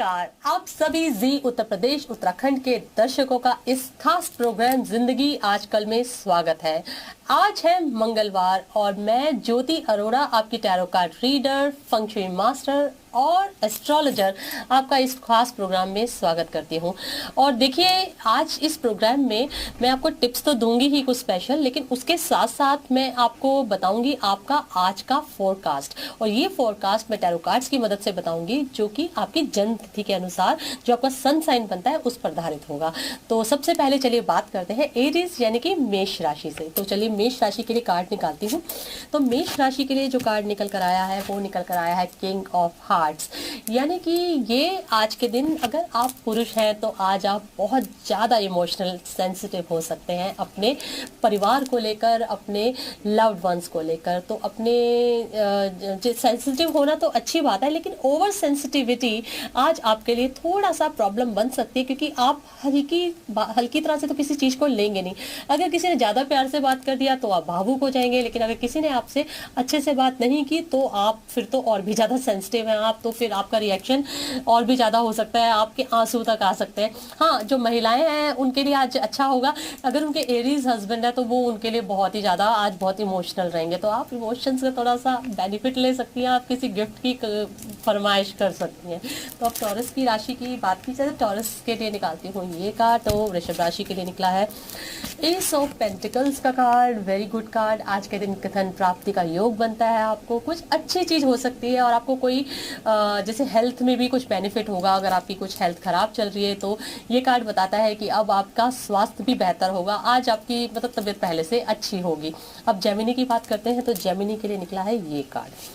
नमस्कार, आप सभी जी उत्तर प्रदेश उत्तराखंड के दर्शकों का इस खास प्रोग्राम जिंदगी आजकल में स्वागत है। आज है मंगलवार और मैं ज्योति अरोड़ा, आपकी टैरो कार्ड रीडर, फंक्शुई मास्टर और एस्ट्रोलॉजर, आपका इस खास प्रोग्राम में स्वागत करती हूँ। और देखिए, आज इस प्रोग्राम में मैं आपको टिप्स तो दूंगी ही कुछ स्पेशल, लेकिन उसके साथ साथ मैं आपको बताऊंगी आपका आज का फोरकास्ट। और ये फोरकास्ट मैं टैरो कार्ड्स की मदद से बताऊंगी, जो कि आपकी जन्म तिथि के अनुसार जो आपका सन साइन बनता है उस पर आधारित होगा। तो सबसे पहले चलिए बात करते हैं एरीज यानी कि मेष राशि से। तो चलिए मेष राशि के लिए कार्ड निकालती हूँ। तो मेष राशि के लिए जो कार्ड निकल कर आया है वो निकल कर आया है किंग ऑफ हार्ट्स, यानी कि ये आज के दिन अगर आप पुरुष हैं तो आज आप बहुत ज़्यादा इमोशनल सेंसिटिव हो सकते हैं अपने परिवार को लेकर, अपने लव्ड वंस को लेकर। तो अपने सेंसिटिव होना तो अच्छी बात है, लेकिन ओवर सेंसिटिविटी आज आपके लिए थोड़ा सा प्रॉब्लम बन सकती है, क्योंकि आप हल्की तरह से तो किसी चीज़ को लेंगे नहीं। अगर किसी ने ज़्यादा प्यार से बात कर दिया तो आप भावुक हो जाएंगे, लेकिन अगर किसी ने आपसे अच्छे से बात नहीं की तो आप फिर तो और भी ज़्यादा सेंसिटिव हैं आप, तो फिर आपका रिएक्शन और भी ज़्यादा हो सकता है, आपके आंसू तक आ सकते हैं। हाँ, जो महिलाएं हैं उनके लिए आज अच्छा होगा। अगर उनके एरीज हस्बैंड है तो वो उनके लिए बहुत ही ज़्यादा आज बहुत इमोशनल रहेंगे, तो आप इमोशंस का थोड़ा सा बेनिफिट ले सकती हैं। आप किसी गिफ्ट की फरमाइश कर सकती हैं। तो अब टॉरस की राशि की बात की जाए, टॉरस के लिए निकालती हूँ ये कार्ड। तो वृषभ राशि के लिए निकला है एस ऑफ पेंटिकल्स का कार्ड। Very good card. आज के दिन धन प्राप्ति का योग बनता है, आपको कुछ अच्छी चीज़ हो सकती है और आपको कोई जैसे हेल्थ में भी कुछ बेनिफिट होगा। अगर आपकी कुछ हेल्थ खराब चल रही है तो ये कार्ड बताता है कि अब आपका स्वास्थ्य भी बेहतर होगा। आज आपकी मतलब तबीयत पहले से अच्छी होगी। अब जेमिनी की बात करते हैं, तो जेमिनी के लिए निकला है ये कार्ड।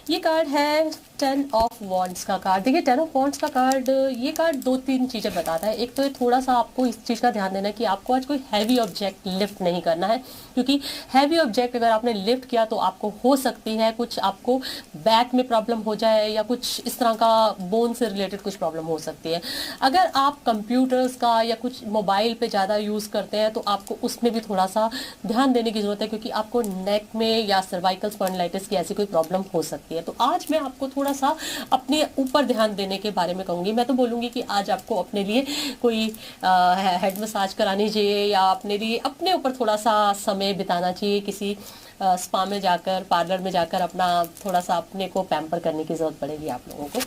ये कार्ड है 10 ऑफ वॉन्ड्स का कार्ड। देखिए, 10 ऑफ वॉन्ड्स का कार्ड, ये कार्ड दो तीन चीज़ें बताता है। एक तो ये थोड़ा सा आपको इस चीज़ का ध्यान देना है कि आपको आज कोई हैवी ऑब्जेक्ट लिफ्ट नहीं करना है, क्योंकि हैवी ऑब्जेक्ट अगर आपने लिफ्ट किया तो आपको हो सकती है कुछ, आपको बैक में प्रॉब्लम हो जाए या कुछ इस तरह का बोन से रिलेटेड कुछ प्रॉब्लम हो सकती है। अगर आप कंप्यूटर्स का या कुछ मोबाइल पे ज़्यादा यूज़ करते हैं तो आपको उसमें भी थोड़ा सा ध्यान देने की ज़रूरत है, क्योंकि आपको नेक में या सर्वाइकल स्पॉन्डिलाइटिस की ऐसी कोई प्रॉब्लम हो सकती है। तो आज मैं आपको थोड़ा सा अपने ऊपर ध्यान देने के बारे में कहूँगी। मैं तो बोलूँगी कि आज आपको अपने लिए कोई हेड मसाज करानी चाहिए, या अपने लिए अपने ऊपर थोड़ा सा समय बिताना चाहिए। किसी स्पा में जाकर, पार्लर में जाकर अपना थोड़ा सा अपने को पैम्पर करने की ज़रूरत पड़ेगी आप लोगों को।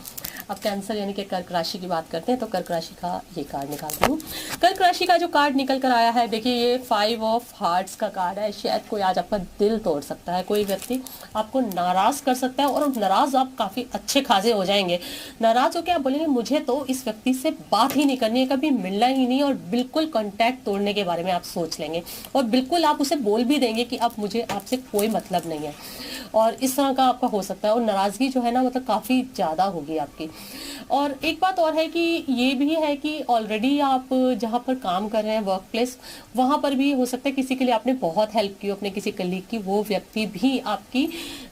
अब कैंसर यानी कि कर्क राशि की बात करते हैं, तो कर्क राशि का ये कार्ड निकालती हूँ। कर्क राशि का जो कार्ड निकल कर आया है, देखिए ये 5 ऑफ हार्ट्स का कार्ड है। शायद कोई आज आपका दिल तोड़ सकता है, कोई व्यक्ति आपको नाराज़ कर सकता है, और नाराज़ आप काफ़ी अच्छे खासे हो जाएंगे। नाराज़ हो के आप बोलेंगे मुझे तो इस व्यक्ति से बात ही नहीं करनी है, कभी मिलना ही नहीं, और बिल्कुल कॉन्टैक्ट तोड़ने के बारे में आप सोच लेंगे, और बिल्कुल आप उसे बोल भी देंगे कि अब मुझे आपसे कोई मतलब नहीं है। और इस तरह का आपका हो सकता है, और नाराज़गी जो है ना, मतलब काफ़ी ज़्यादा होगी आपकी। और एक बात और है कि ये भी है कि ऑलरेडी आप जहाँ पर काम कर रहे हैं, वर्क प्लेस, वहाँ पर भी हो सकता है किसी के लिए आपने बहुत हेल्प की अपने किसी कलीग की, वो व्यक्ति भी आपकी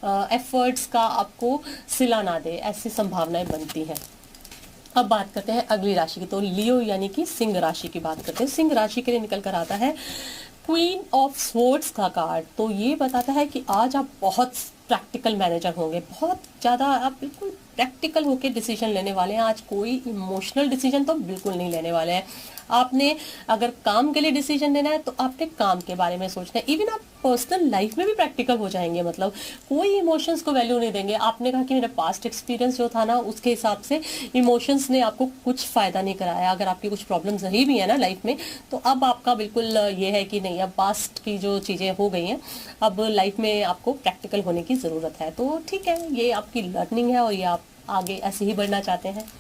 एफर्ट्स का आपको सिला ना दे, ऐसी संभावनाएं बनती हैं। अब बात करते हैं अगली राशि की। तो लियो यानी कि सिंह राशि की बात करते हैं। सिंह राशि के लिए निकल कर आता है क्वीन ऑफ स्वॉर्ड्स का कार्ड। तो ये बताता है कि आज आप बहुत प्रैक्टिकल मैनेजर होंगे, बहुत ज़्यादा आप बिल्कुल प्रैक्टिकल होकर डिसीजन लेने वाले हैं। आज कोई इमोशनल डिसीजन तो बिल्कुल नहीं लेने वाले हैं। आपने अगर काम के लिए डिसीजन लेना है तो आपने काम के बारे में सोचना है। इवन आप पर्सनल लाइफ में भी प्रैक्टिकल हो जाएंगे, मतलब कोई इमोशंस को वैल्यू नहीं देंगे। आपने कहा कि मेरा पास्ट एक्सपीरियंस जो था ना, उसके हिसाब से इमोशंस ने आपको कुछ फ़ायदा नहीं कराया। अगर आपकी कुछ प्रॉब्लम्स रही भी है ना लाइफ में, तो अब आपका बिल्कुल ये है कि नहीं, अब पास्ट की जो चीज़ें हो गई हैं, अब लाइफ में आपको प्रैक्टिकल होने की ज़रूरत है। तो ठीक है, ये आपकी लर्निंग है और ये आप आगे ऐसे ही बढ़ना चाहते हैं।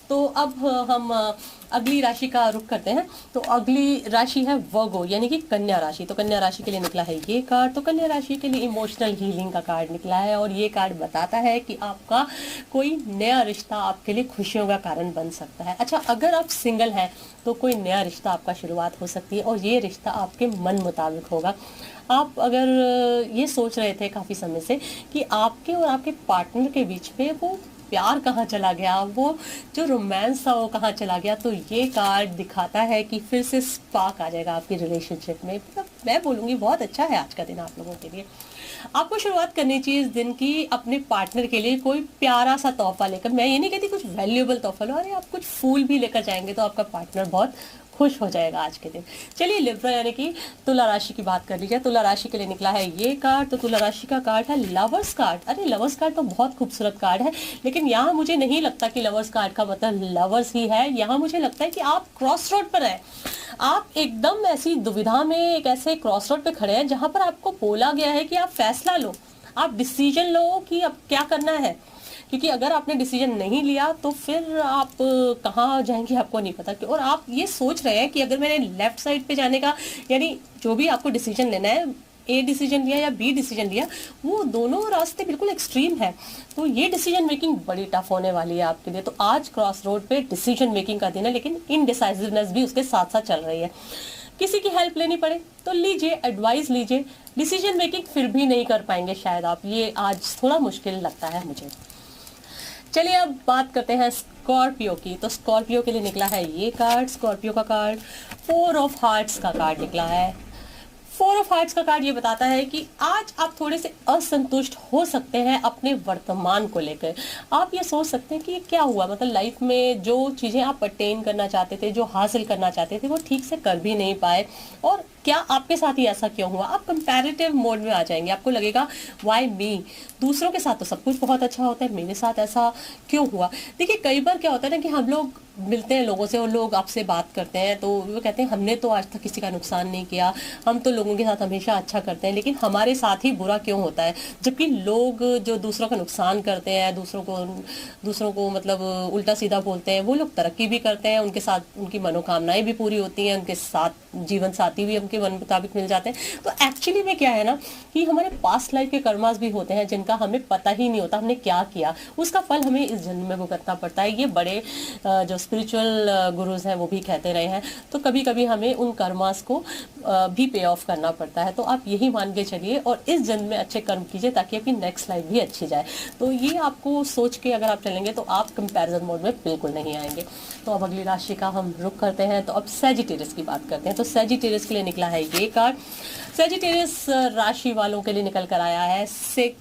तो अब हम अगली राशि का रुख करते हैं। तो अगली राशि है वर्गो यानी कि कन्या राशि। तो कन्या राशि के लिए निकला है ये कार्ड। तो कन्या राशि के लिए इमोशनल हीलिंग का कार्ड निकला है, और ये कार्ड बताता है कि आपका कोई नया रिश्ता आपके लिए खुशियों का कारण बन सकता है। अच्छा, अगर आप सिंगल हैं तो कोई नया रिश्ता आपका शुरुआत हो सकती है, और ये रिश्ता आपके मन मुताबिक होगा। आप अगर ये सोच रहे थे काफ़ी समय से कि आपके और आपके पार्टनर के बीच में वो प्यार कहाँ चला गया, वो जो रोमांस था वो कहाँ चला गया, तो ये कार्ड दिखाता है कि फिर से स्पार्क आ जाएगा आपकी रिलेशनशिप में। मतलब मैं बोलूँगी बहुत अच्छा है आज का दिन आप लोगों के लिए। आपको शुरुआत करनी चाहिए इस दिन की अपने पार्टनर के लिए कोई प्यारा सा तोहफा लेकर। मैं ये नहीं कहती कुछ वैल्यूएबल तोहफा लो, अरे आप कुछ फूल भी लेकर जाएंगे तो आपका पार्टनर बहुत खुश हो जाएगा आज के दिन। चलिए लिब्रा यानी कि तुला राशि की बात कर लीजिए। तुला राशि के लिए निकला है ये कार्ड। तो तुला राशि का कार्ड है लवर्स कार्ड। अरे लवर्स कार्ड तो बहुत खूबसूरत कार्ड है, लेकिन यहाँ मुझे नहीं लगता कि लवर्स कार्ड का मतलब लवर्स ही है। यहाँ मुझे लगता है कि आप क्रॉस रोड पर हैं। आप एकदम ऐसी दुविधा में एक ऐसे क्रॉस रोड पे खड़े हैं जहां पर आपको बोला गया है कि आप फैसला लो, आप डिसीजन लो कि अब क्या करना है। क्योंकि अगर आपने डिसीजन नहीं लिया तो फिर आप कहाँ जाएंगे आपको नहीं पता। और आप ये सोच रहे हैं कि अगर मैंने लेफ्ट साइड पे जाने का, यानी जो भी आपको डिसीजन लेना है, ए डिसीजन लिया या बी डिसीजन लिया, वो दोनों रास्ते बिल्कुल एक्सट्रीम है। तो ये डिसीजन मेकिंग बड़ी टफ होने वाली है आपके लिए। तो आज क्रॉस रोड पे डिसीजन मेकिंग का दिन है, लेकिन इनडिसाइसिवनेस भी उसके साथ साथ चल रही है। किसी की हेल्प लेनी पड़े तो लीजिए, एडवाइस लीजिए। डिसीजन मेकिंग फिर भी नहीं कर पाएंगे शायद आप, ये आज थोड़ा मुश्किल लगता है मुझे। चलिए अब बात करते हैं स्कॉर्पियो की। तो स्कॉर्पियो के लिए निकला है ये कार्ड। स्कॉर्पियो का कार्ड 4 ऑफ हार्ट्स का कार्ड निकला है। 4 ऑफ हार्ट्स का कार्ड ये बताता है कि आज आप थोड़े से असंतुष्ट हो सकते हैं अपने वर्तमान को लेकर। आप ये सोच सकते हैं कि ये क्या हुआ, मतलब लाइफ में जो चीजें आप अटेन करना चाहते थे, जो हासिल करना चाहते थे, वो ठीक से कर भी नहीं पाए, और क्या आपके साथ ही ऐसा क्यों हुआ। आप कंपैरेटिव मोड में आ जाएंगे। आपको लगेगा वाई मी, दूसरों के साथ तो सब कुछ बहुत अच्छा होता है, मेरे साथ ऐसा क्यों हुआ। देखिए कई बार क्या होता है ना कि हम लोग मिलते हैं लोगों से और लोग आपसे बात करते हैं तो वो कहते हैं हमने तो आज तक किसी का नुकसान नहीं किया, हम तो लोगों के साथ हमेशा अच्छा करते हैं, लेकिन हमारे साथ ही बुरा क्यों होता है। जबकि लोग जो दूसरों का नुकसान करते हैं, दूसरों को मतलब उल्टा सीधा बोलते हैं, वो लोग तरक्की भी करते हैं, उनके साथ उनकी मनोकामनाएं भी पूरी होती हैं, उनके साथ जीवन साथी भी उनके मन मुताबिक मिल जाते हैं। तो एक्चुअली में क्या है ना कि हमारे पास्ट लाइफ के कर्मास भी होते हैं जिनका हमें पता ही नहीं होता हमने क्या किया, उसका फल हमें इस जन्म में भुगतना पड़ता है। ये बड़े जो स्पिरिचुअल गुरुज हैं वो भी कहते रहे हैं। तो कभी कभी हमें उन कर्मास को भी पे ऑफ करना पड़ता है। तो आप यही मान के चलिए और इस जन्म में अच्छे कर्म कीजिए ताकि आपकी नेक्स्ट लाइफ भी अच्छी जाए। तो ये आपको सोच के अगर आप चलेंगे तो आप कंपैरिजन मोड में बिल्कुल नहीं आएंगे। तो अब अगली राशि का हम रुख करते हैं। तो अब सैजिटेरियस की बात करते हैं। तो सैजिटेरियस के लिए निकला है ये कार्ड। सैजिटेरियस राशि वालों के लिए निकल कर आया है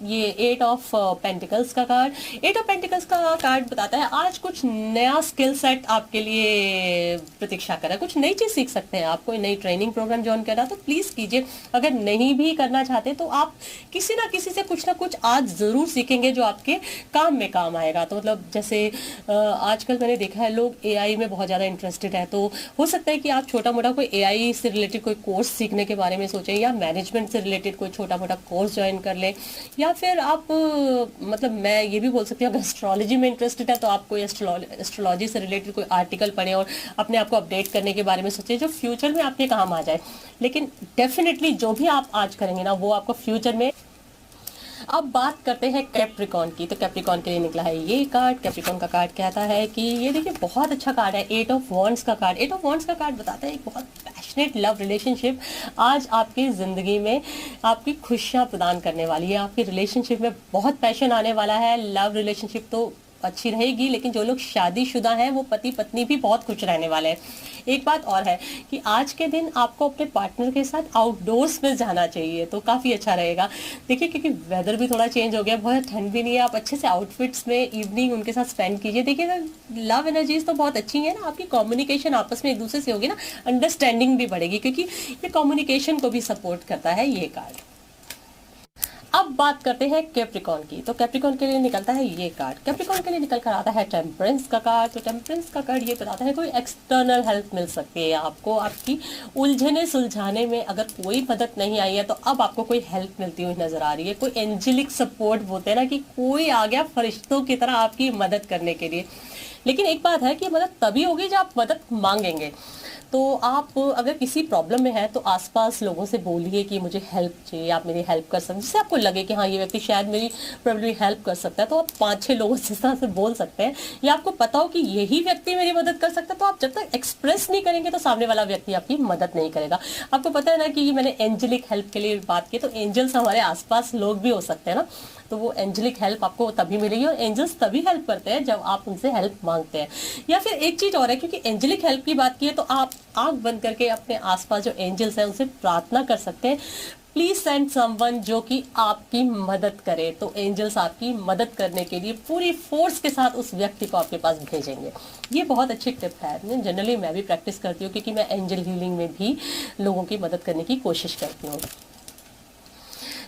ये 8 ऑफ पेंटिकल्स का कार्ड। 8 ऑफ पेंटिकल्स का कार्ड बताता है आज कुछ नया स्किल सेट आपके लिए प्रतीक्षा कर रहा है, कुछ नई चीज सीख सकते हैं आप। कोई नई ट्रेनिंग प्रोग्राम ज्वाइन कर रहा तो प्लीज कीजिए। अगर नहीं भी करना चाहते तो आप किसी ना किसी से कुछ ना कुछ आज जरूर सीखेंगे जो आपके काम में काम आएगा। तो मतलब जैसे आजकल मैंने देखा है लोग एआई में बहुत ज्यादा इंटरेस्टेड है, तो हो सकता है कि आप छोटा मोटा कोई एआई से रिलेटेड कोई कोर्स सीखने के बारे में सोचें, या मैनेजमेंट से रिलेटेड कोई छोटा मोटा कोर्स ज्वाइन कर लें, या फिर आप मतलब मैं ये भी बोल सकती हूँ अगर एस्ट्रोलॉजी में इंटरेस्टेड है तो आप कोई एस्ट्रोलॉजी से रिलेटेड कोई आर्टिकल पढ़ें और अपने आप को अपडेट करने के बारे में सोचें जो फ्यूचर में आपके काम आ जाए। लेकिन डेफिनेटली जो भी आप आज करेंगे ना वो आपको फ्यूचर में। अब बात करते हैं कैप्रिकॉन की। तो कैप्रिकॉन के लिए निकला है ये कार्ड। कैप्रिकॉन का कार्ड कहता है कि ये देखिए बहुत अच्छा कार्ड है, 8 ऑफ वॉन्ड्स का कार्ड। 8 ऑफ वॉन्ड्स का कार्ड बताता है एक बहुत पैशनेट लव रिलेशनशिप आज आपकी जिंदगी में आपकी खुशियां प्रदान करने वाली है। आपकी रिलेशनशिप में बहुत पैशन आने वाला है। लव रिलेशनशिप तो अच्छी रहेगी, लेकिन जो लोग शादीशुदा हैं वो पति पत्नी भी बहुत खुश रहने वाले हैं। एक बात और है कि आज के दिन आपको अपने पार्टनर के साथ आउटडोर्स में जाना चाहिए तो काफ़ी अच्छा रहेगा। देखिए क्योंकि वेदर भी थोड़ा चेंज हो गया, बहुत ठंड भी नहीं है, आप अच्छे से आउटफिट्स में इवनिंग उनके साथ स्पेंड कीजिए। देखिए लव एनर्जीज तो बहुत अच्छी है ना, आपकी कम्युनिकेशन आपस में एक दूसरे से होगी ना, अंडरस्टैंडिंग भी बढ़ेगी क्योंकि ये कम्युनिकेशन को भी सपोर्ट करता है ये कार्ड। अब बात करते हैं कैप्रिकॉन की। तो कैप्रिकॉन के लिए निकलता है ये कार्ड। कैप्रिकॉन के लिए निकल कर आता है टेम्परेंस का कार्ड। तो टेम्परेंस का कार्ड ये बताता है कोई एक्सटर्नल हेल्प मिल सकती है आपको, आपकी उलझने सुलझाने में अगर कोई मदद नहीं आई है तो अब आपको कोई हेल्प मिलती हुई नजर आ रही है। कोई एंजेलिक सपोर्ट बोलते हैं ना कि कोई आ गया फरिश्तों की तरह आपकी मदद करने के लिए। लेकिन एक बात है कि मदद तभी होगी जब आप मदद मांगेंगे। तो आप अगर किसी प्रॉब्लम में है तो आसपास लोगों से बोलिए कि मुझे हेल्प चाहिए, आप मेरी हेल्प कर सकते हैं। जिससे आपको लगे कि हाँ ये व्यक्ति शायद मेरी प्रॉब्लम हेल्प कर सकता है, तो आप 5-6 लोगों से इस तरह से बोल सकते हैं। या आपको पता हो कि यही व्यक्ति मेरी मदद कर सकता है, तो आप जब तक एक्सप्रेस नहीं करेंगे तो सामने वाला व्यक्ति आपकी मदद नहीं करेगा। आपको पता है ना कि मैंने एंजेलिक हेल्प के लिए बात की, तो एंजल्स हमारे आसपास लोग भी हो सकते हैं ना, तो तो वो एंजेलिक हेल्प आपको तभी मिलेगी, और एंजल्स तभी हेल्प करते हैं जब आप उनसे हेल्प मांगते हैं। या फिर एक चीज और है, क्योंकि एंजेलिक हेल्प की बात की है तो आप आंख बंद करके अपने आसपास जो एंजल्स हैं उनसे प्रार्थना कर सकते हैं, प्लीज सेंड समवन जो कि आपकी मदद करे। तो एंजल्स आपकी मदद करने के लिए पूरी फोर्स के साथ उस व्यक्ति को आपके पास भेजेंगे। ये बहुत अच्छी टिप है, जनरली मैं भी प्रैक्टिस करती हूँ, क्योंकि मैं एंजल हीलिंग में भी लोगों की मदद करने की कोशिश करती हूँ।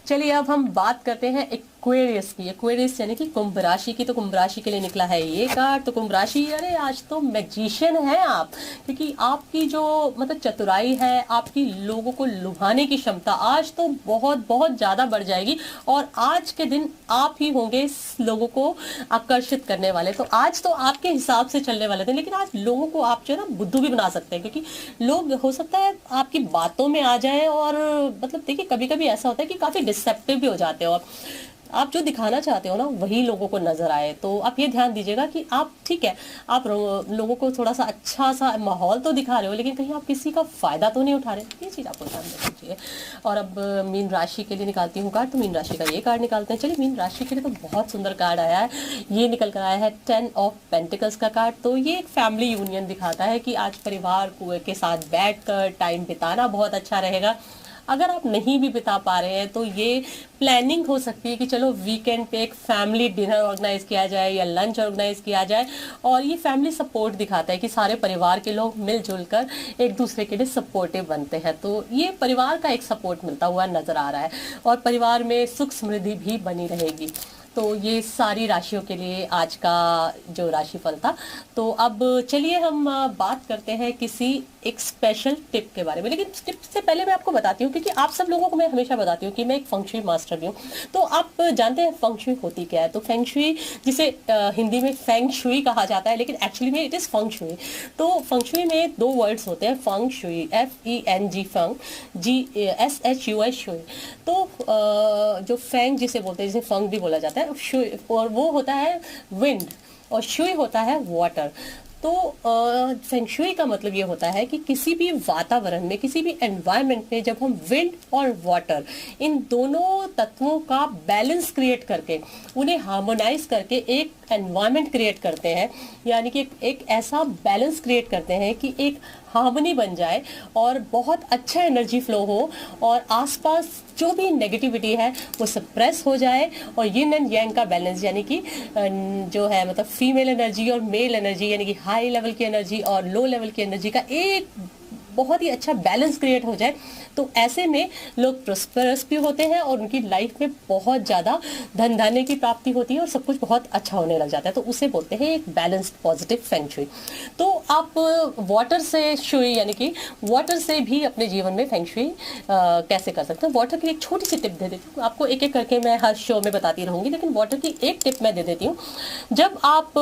चलिए अब हम बात करते हैं एक्वेरियस की। एक्वेरियस यानी कि कुंभ राशि की। तो कुंभ राशि के लिए निकला है ये कार्ड। तो कुंभ राशि, अरे आज तो मैजिशियन है आप, क्योंकि आपकी जो मतलब चतुराई है, आपकी लोगों को लुभाने की क्षमता आज तो बहुत बहुत ज्यादा बढ़ जाएगी, और आज के दिन आप ही होंगे लोगों को आकर्षित करने वाले। तो आज तो आपके हिसाब से चलने वाले थे, लेकिन आज लोगों को आप जो है ना बुद्धू भी बना सकते हैं, क्योंकि लोग हो सकता है आपकी बातों में आ जाए, और मतलब देखिए कभी कभी ऐसा होता है कि काफी डिसेप्टिव भी हो जाते हो आप जो दिखाना चाहते हो ना वही लोगों को नजर आए। तो आप ये ध्यान दीजिएगा कि आप ठीक है, आप लोगों को थोड़ा सा अच्छा सा माहौल तो दिखा रहे हो, लेकिन कहीं आप किसी का फायदा तो नहीं उठा रहे। ये चीज आपको ध्यान देना चाहिए। और अब मीन राशि के लिए निकालती हूँ कार्ड। तो मीन राशि का ये कार्ड निकालते हैं। चलिए, मीन राशि के लिए तो बहुत सुंदर कार्ड आया है। ये निकल कर आया है 10 ऑफ पेंटिकल्स का कार्ड। तो ये एक फैमिली यूनियन दिखाता है कि आज परिवार के साथ बैठकर टाइम बिताना बहुत अच्छा रहेगा। अगर आप नहीं भी बिता पा रहे हैं तो ये प्लानिंग हो सकती है कि चलो वीकेंड पे एक फैमिली डिनर ऑर्गेनाइज किया जाए या लंच ऑर्गेनाइज किया जाए। और ये फैमिली सपोर्ट दिखाता है कि सारे परिवार के लोग मिलजुल कर एक दूसरे के लिए सपोर्टिव बनते हैं। तो ये परिवार का एक सपोर्ट मिलता हुआ नजर आ रहा है, और परिवार में सुख समृद्धि भी बनी रहेगी। तो ये सारी राशियों के लिए आज का जो राशिफल था। तो अब चलिए हम बात करते हैं किसी एक स्पेशल टिप के बारे में। लेकिन टिप से पहले मैं आपको बताती हूँ, क्योंकि आप सब लोगों को मैं हमेशा बताती हूँ कि मैं एक फेंगशुई मास्टर भी हूँ। तो आप जानते हैं फेंगशुई होती क्या है? तो फेंगशुई, जिसे हिंदी में फेंगशुई कहा जाता है, लेकिन एक्चुअली में इट इज़ फेंगशुई। तो फेंगशुई में दो वर्ड्स होते हैं, feng shui FENG, Feng GSHUI Shuey. तो जो फेंग जिसे बोलते हैं, जिसे फेंग भी बोला जाता है, और वो होता है विंड, और शुई होता है वाटर। तो फेंगशुई का मतलब ये होता है कि किसी भी वातावरण में, किसी भी एनवायरनमेंट में जब हम विंड और वाटर, इन दोनों तत्वों का बैलेंस क्रिएट करके, उन्हें हार्मोनाइज करके एक एनवायरनमेंट क्रिएट करते हैं, यानी कि एक ऐसा बैलेंस क्रिएट करते हैं कि एक हार्मनी बन जाए और बहुत अच्छा एनर्जी फ्लो हो, और आसपास जो भी नेगेटिविटी है वो सप्रेस हो जाए, और यिन एंड यांग का बैलेंस, यानी कि जो है मतलब फीमेल एनर्जी और मेल एनर्जी, यानी कि हाई लेवल की एनर्जी और लो लेवल की एनर्जी का एक बहुत ही अच्छा बैलेंस क्रिएट हो जाए। तो ऐसे में लोग प्रोस्पेरस भी होते हैं, और उनकी लाइफ में बहुत ज़्यादा धन धान्य की प्राप्ति होती है, और सब कुछ बहुत अच्छा होने लग जाता है। तो उसे बोलते हैं एक बैलेंस्ड पॉजिटिव फेंगशुई। तो आप वाटर से शुई, यानी कि वाटर से भी अपने जीवन में फेंगशुई कैसे कर सकते हैं। वाटर की एक छोटी सी टिप दे देती हूँ आपको, एक एक करके मैं हर शो में बताती रहूँगी, लेकिन वाटर की एक टिप मैं दे देती हूँ। जब आप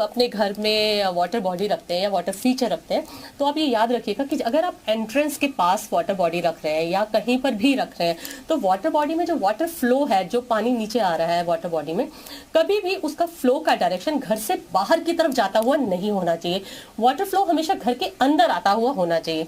अपने घर में वाटर बॉडी रखते हैं या वाटर फीचर रखते हैं, तो आप ये याद रखिएगा कि अगर आप एंट्रेंस के पास वाटर बॉडी रख रहे हैं या कहीं पर भी रख रहे हैं, तो वाटर बॉडी में जो वाटर फ्लो है, जो पानी नीचे आ रहा है वाटर बॉडी में, कभी भी उसका फ्लो का डायरेक्शन घर से बाहर की तरफ जाता हुआ नहीं होना चाहिए। वाटर फ्लो हमेशा घर के अंदर आता हुआ होना चाहिए।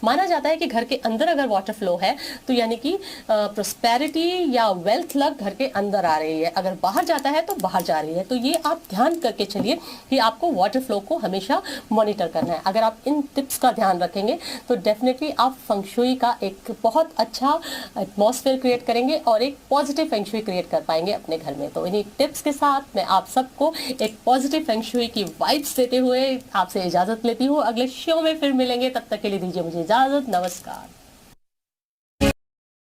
माना जाता है कि घर के अंदर अगर वाटर फ्लो है तो यानी कि प्रोस्पेरिटी या वेल्थ लक घर के अंदर आ रही है, अगर बाहर जाता है तो बाहर जा रही है। तो ये आप ध्यान करके चलिए कि आपको वाटर फ्लो को हमेशा मॉनिटर करना है। अगर आप इन टिप्स का ध्यान रखेंगे तो डेफिनेटली आप फेंगशुई का एक बहुत अच्छा एटमॉस्फेयर क्रिएट करेंगे और एक पॉजिटिव फेंगशुई क्रिएट कर पाएंगे अपने घर में। तो इन्हीं टिप्स के साथ मैं आप सबको एक पॉजिटिव फेंगशुई की वाइब्स देते हुए आपसे इजाजत लेती हूँ। अगले शो में फिर मिलेंगे, तब तक के लिए दीजिए मुझे इजाजत। नमस्कार।